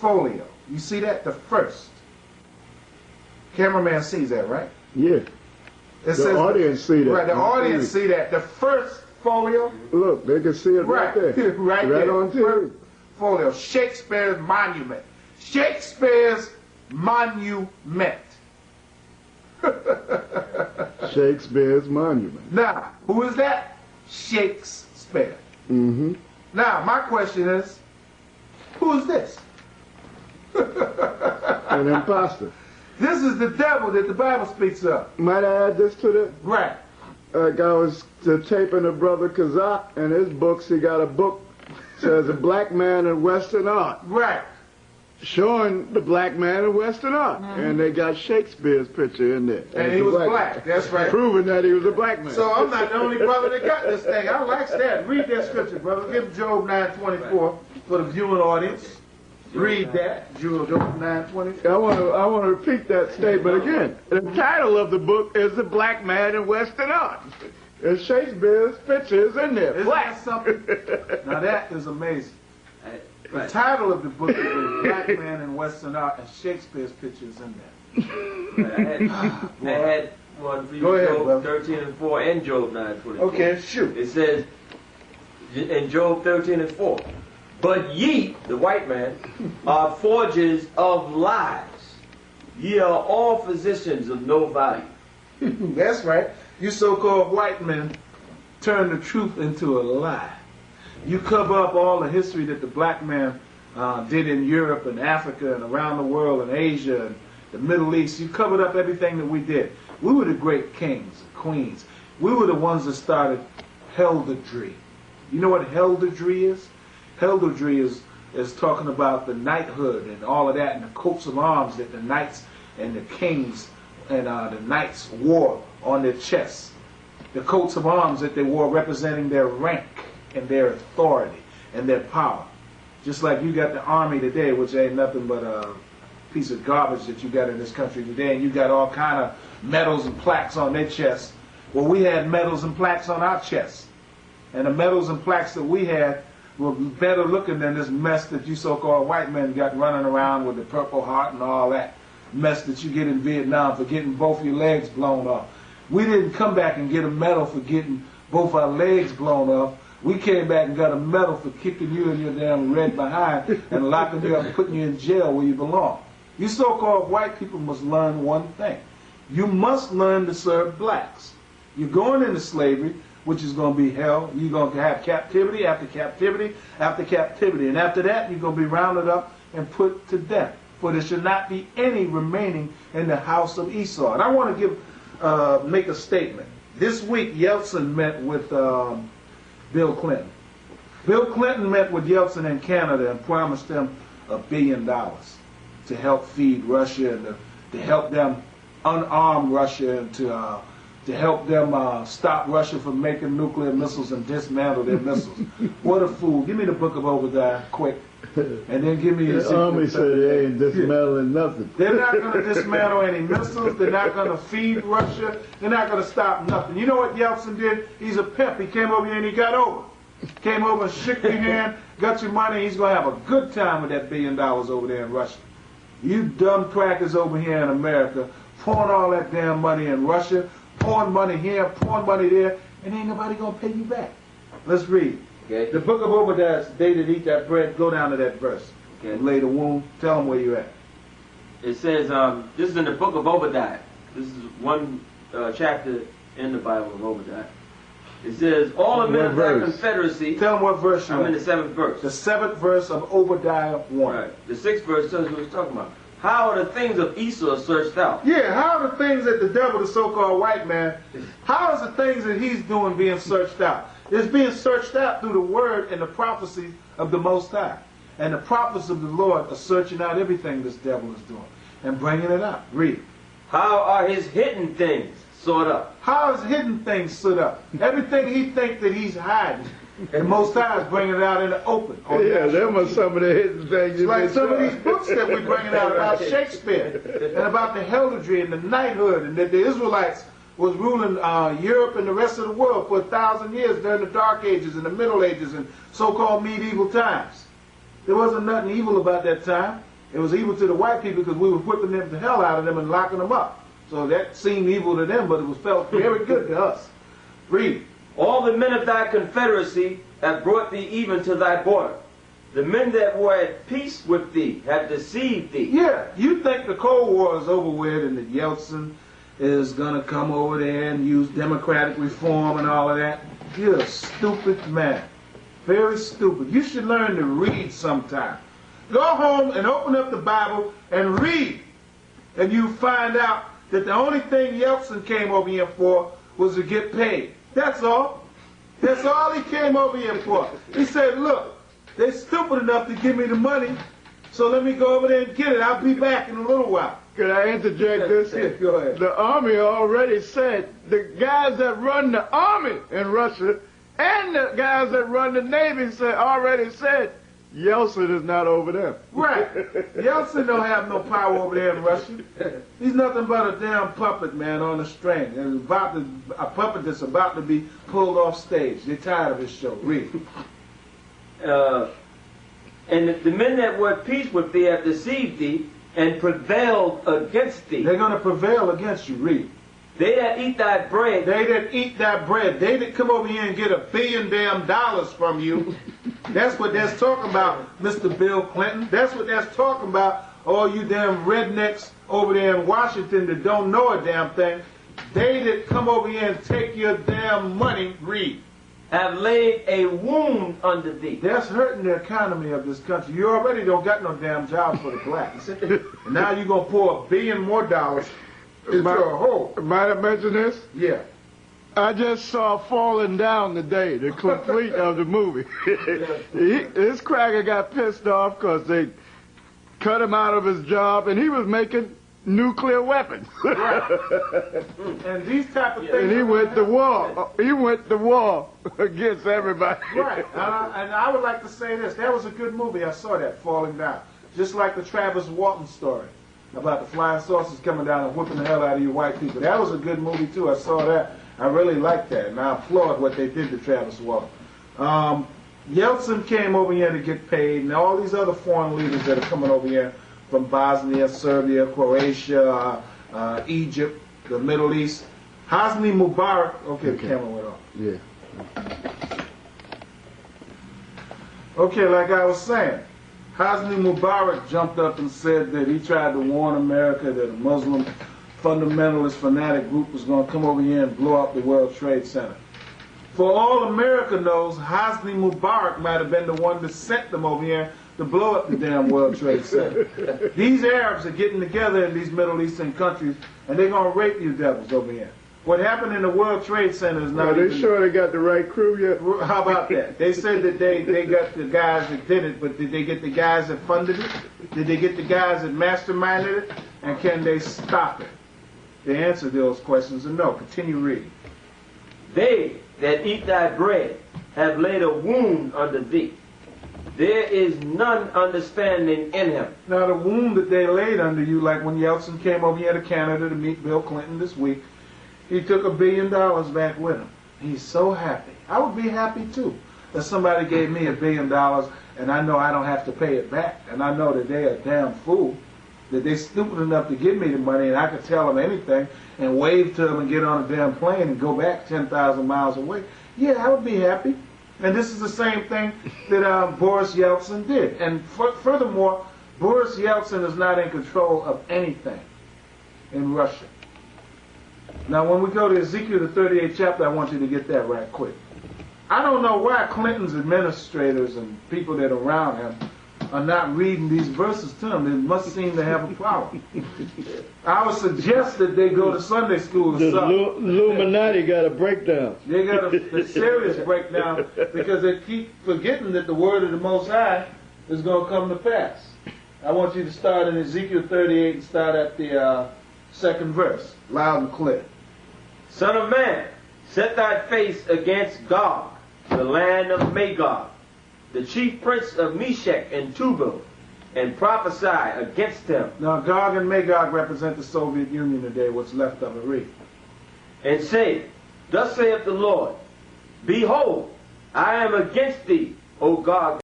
folio. You see that? The first. Cameraman sees that, right? Yeah. The audience see that. Right, the audience see that. The first folio. Look, they can see it right there. right there. On TV. Folio. Shakespeare's monument. Shakespeare's monument. Shakespeare's monument. Now, who is that? Shakespeare. Mm-hmm. Now, my question is, who is this? An imposter. This is the devil that the Bible speaks of. Might I add this to the... Right. I was taping a brother Kazak, and his books, he got a book, says A Black Man in Western Art. Right. Showing the black man in Western art. Mm-hmm. And they got Shakespeare's picture in there. And he was black. That's right. Proving that he was a black man. So I'm not the only brother that got this thing. I like that. Read that scripture, brother. Give Job 9:24 for the viewing audience. Read that. Job 9:24. I want to repeat that statement again. The title of the book is The Black Man in Western Art. And Shakespeare's picture is in there. Isn't black. That something? Now that is amazing. The title of the book is The Black Man in Western Art, and Shakespeare's picture is in there. I had one for you. Go ahead, Job brother. 13:4 and Job 9:24. Okay, shoot. It says in Job 13:4, but ye, the white man, are forgers of lies. Ye are all physicians of no value. That's right. You so-called white men turn the truth into a lie. You cover up all the history that the black man did in Europe and Africa and around the world and Asia and the Middle East. You covered up everything that we did. We were the great kings and queens. We were the ones that started heraldry. You know what heraldry is? Heraldry is talking about the knighthood and all of that and the coats of arms that the knights and the kings and the knights wore on their chests. The coats of arms that they wore representing their rank and their authority and their power. Just like you got the army today, which ain't nothing but a piece of garbage that you got in this country today, and you got all kind of medals and plaques on their chests. Well, we had medals and plaques on our chests. And the medals and plaques that we had were better looking than this mess that you so-called white men got running around with the Purple Heart and all that mess that you get in Vietnam for getting both your legs blown off. We didn't come back and get a medal for getting both our legs blown off. We came back and got a medal for kicking you in your damn red behind and locking you up and putting you in jail where you belong. You so-called white people must learn one thing. You must learn to serve blacks. You're going into slavery, which is going to be hell. You're going to have captivity after captivity after captivity. And after that, you're going to be rounded up and put to death. For there should not be any remaining in the house of Esau. And I want to make a statement. This week, Yeltsin met with Bill Clinton. Bill Clinton met with Yeltsin in Canada and promised him $1 billion to help feed Russia and to help them unarm Russia and to help them stop Russia from making nuclear missiles and dismantle their missiles. What a fool. Give me the book of Obadiah, quick. And then give me the army said they ain't dismantling nothing. They're not going to dismantle any missiles. They're not going to feed Russia. They're not going to stop nothing. You know what Yeltsin did? He's a pimp. He came over here and he got over. Came over and shook your hand, got your money. He's going to have a good time with that $1 billion over there in Russia. You dumb crackers over here in America pouring all that damn money in Russia, pouring money here, pouring money there, and ain't nobody going to pay you back. Let's read. Okay. The book of Obadiah, they that eat that bread, go down to that verse. Okay. And lay the wound. Tell them where you're at. It says, this is in the book of Obadiah. This is one chapter in the Bible of Obadiah. It says, all the men of that confederacy. Tell them what verse you're I'm in the 7th verse. The 7th verse of Obadiah 1. Right. The 6th verse tells us what he's talking about. How are the things of Esau searched out? Yeah, how are the things that the devil, the so-called white man, how is the things that he's doing being searched out? It's being searched out through the word and the prophecy of the Most High. And the prophets of the Lord are searching out everything this devil is doing and bringing it out. Read. How are his hidden things sought up? How is hidden things stood up? Everything he thinks that he's hiding, the Most High is bringing it out in the open. Yeah, them are some of the hidden things. It's like some of these books that we're bringing out about Shakespeare and about the heraldry and the knighthood and that the Israelites was ruling Europe and the rest of the world for 1,000 years during the Dark Ages and the Middle Ages and so-called medieval times. There wasn't nothing evil about that time. It was evil to the white people because we were whipping them the hell out of them and locking them up. So that seemed evil to them, but it was felt very good to us. Read. All the men of thy confederacy have brought thee even to thy border. The men that were at peace with thee have deceived thee. Yeah, you think the Cold War is over with and that Yeltsin is going to come over there and use democratic reform and all of that. You're a stupid man. Very stupid. You should learn to read sometime. Go home and open up the Bible and read. And you find out that the only thing Yeltsin came over here for was to get paid. That's all. That's all he came over here for. He said, look, they're stupid enough to give me the money, so let me go over there and get it. I'll be back in a little while. Could I interject this? Yeah, go ahead. The army already said, the guys that run the army in Russia and the guys that run the Navy already said, Yeltsin is not over there. Right. Yeltsin don't have no power over there in Russia. He's nothing but a damn puppet, man, on a string. And a puppet that's about to be pulled off stage. They're tired of his show. Read. And the men that were at peace with thee have deceived thee and prevailed against thee. They're going to prevail against you. Read. They that eat thy bread. They that eat that bread. They that come over here and get $1 billion from you. That's what that's talking about, Mr. Bill Clinton. That's what that's talking about, all you damn rednecks over there in Washington that don't know a damn thing. They that come over here and take your damn money, read. Have laid a wound under thee. That's hurting the economy of this country. You already don't got no damn jobs for the blacks. And now you're going to pour $1 billion more into a hole. Might I mention this? Yeah. I just saw Falling Down today, the complete of the movie. This cracker got pissed off because they cut him out of his job and he was making nuclear weapons. Right. And these type of things. And he went to war. He went to war against everybody. Right. And I would like to say this. That was a good movie. I saw that, Falling Down. Just like the Travis Walton story about the flying saucers coming down and whipping the hell out of you white people. That was a good movie, too. I saw that. I really liked that, and I applaud what they did to Travis Walton. Yeltsin came over here to get paid, and all these other foreign leaders that are coming over here from Bosnia, Serbia, Croatia, Egypt, the Middle East. Hosni Mubarak. Okay, the camera went off. Yeah. Okay, like I was saying, Hosni Mubarak jumped up and said that he tried to warn America that a Muslim fundamentalist fanatic group was going to come over here and blow up the World Trade Center. For all America knows, Hosni Mubarak might have been the one that sent them over here to blow up the damn World Trade Center. These Arabs are getting together in these Middle Eastern countries, and they're going to rape you devils over here. What happened in the World Trade Center is not Are they sure they got the right crew yet? How about that? They said that they got the guys that did it, but did they get the guys that funded it? Did they get the guys that masterminded it? And can they stop it? The answer to those questions is no. Continue reading. They that eat thy bread have laid a wound under thee. There is none understanding in him. Now the wound that they laid under you, like when Yeltsin came over here to Canada to meet Bill Clinton this week, he took $1 billion back with him. He's so happy. I would be happy too. If somebody gave me $1 billion and I know I don't have to pay it back, and I know that they're a damn fool, that they're stupid enough to give me the money and I could tell them anything and wave to them and get on a damn plane and go back 10,000 miles away. Yeah, I would be happy. And this is the same thing that Boris Yeltsin did. And furthermore, Boris Yeltsin is not in control of anything in Russia. Now, when we go to Ezekiel, the 38th chapter, I want you to get that right quick. I don't know why Clinton's administrators and people that are around him are not reading these verses to him. They must seem to have a problem. I would suggest that they go to Sunday school or The something. Illuminati got a breakdown. They got a serious breakdown because they keep forgetting that the word of the Most High is going to come to pass. I want you to start in Ezekiel 38 and start at the second verse, loud and clear. Son of man, set thy face against Gog, the land of Magog, the chief prince of Meshech and Tubal, and prophesy against him. Now, Gog and Magog represent the Soviet Union today, what's left of it. Read. And say, Thus saith the Lord, Behold, I am against thee, O Gog